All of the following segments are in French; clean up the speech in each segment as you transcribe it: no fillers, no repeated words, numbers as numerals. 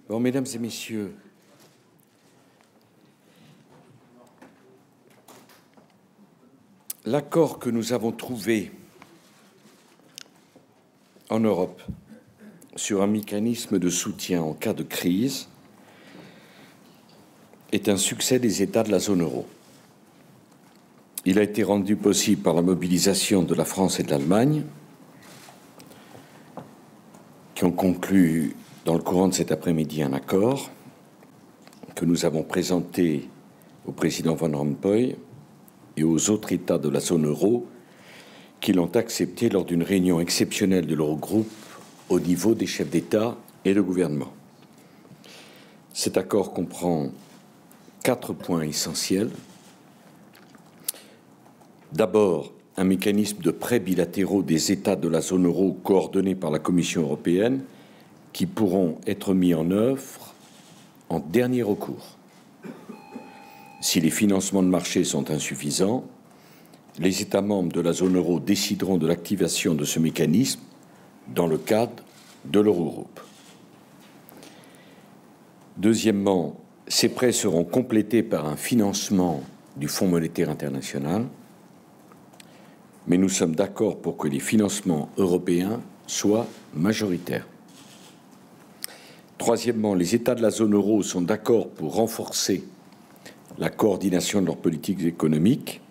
Bon, mesdames et messieurs, l'accord que nous avons trouvé en Europe sur un mécanisme de soutien en cas de crise est un succès des États de la zone euro. Il a été rendu possible par la mobilisation de la France et de l'Allemagne, qui ont conclu dans le courant de cet après-midi un accord que nous avons présenté au président Van Rompuy et aux autres États de la zone euro qui l'ont accepté lors d'une réunion exceptionnelle de l'Eurogroupe au niveau des chefs d'État et de gouvernement. Cet accord comprend 4 points essentiels. D'abord, un mécanisme de prêts bilatéraux des États de la zone euro coordonnés par la Commission européenne qui pourront être mis en œuvre en dernier recours. Si les financements de marché sont insuffisants, les États membres de la zone euro décideront de l'activation de ce mécanisme dans le cadre de l'Eurogroupe. Deuxièmement, ces prêts seront complétés par un financement du Fonds monétaire international, mais nous sommes d'accord pour que les financements européens soient majoritaires. Troisièmement, les États de la zone euro sont d'accord pour renforcer la coordination de leurs politiques économiques.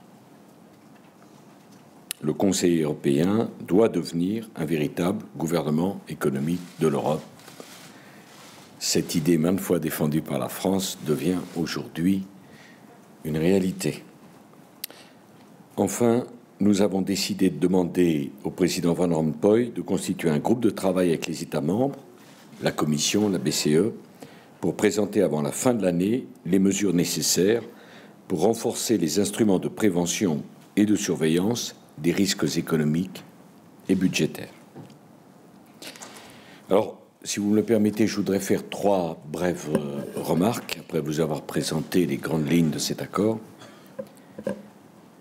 Le Conseil européen doit devenir un véritable gouvernement économique de l'Europe. Cette idée maintes fois défendue par la France devient aujourd'hui une réalité. Enfin, nous avons décidé de demander au président Van Rompuy de constituer un groupe de travail avec les États membres, la Commission, la BCE, pour présenter avant la fin de l'année les mesures nécessaires pour renforcer les instruments de prévention et de surveillance des risques économiques et budgétaires. Alors, si vous me le permettez, je voudrais faire 3 brèves remarques après vous avoir présenté les grandes lignes de cet accord.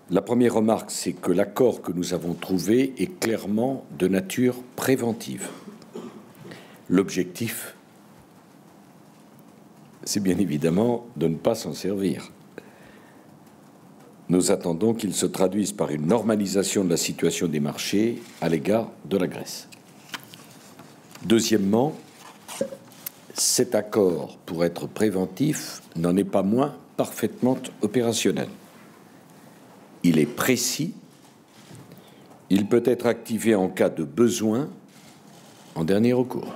La première remarque, c'est que l'accord que nous avons trouvé est clairement de nature préventive. L'objectif, c'est bien évidemment de ne pas s'en servir. Nous attendons qu'il se traduise par une normalisation de la situation des marchés à l'égard de la Grèce. Deuxièmement, cet accord, pour être préventif, n'en est pas moins parfaitement opérationnel. Il est précis, il peut être activé en cas de besoin en dernier recours.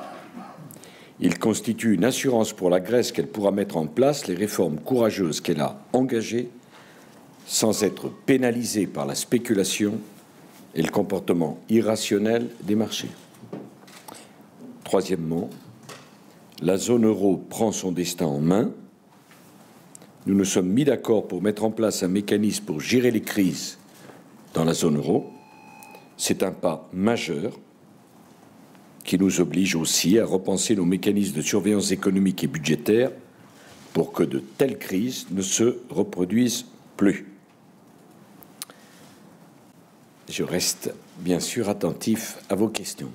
Il constitue une assurance pour la Grèce qu'elle pourra mettre en place les réformes courageuses qu'elle a engagées sans être pénalisée par la spéculation et le comportement irrationnel des marchés. Troisièmement, la zone euro prend son destin en main. Nous nous sommes mis d'accord pour mettre en place un mécanisme pour gérer les crises dans la zone euro. C'est un pas majeur qui nous oblige aussi à repenser nos mécanismes de surveillance économique et budgétaire pour que de telles crises ne se reproduisent plus. Je reste bien sûr attentif à vos questions.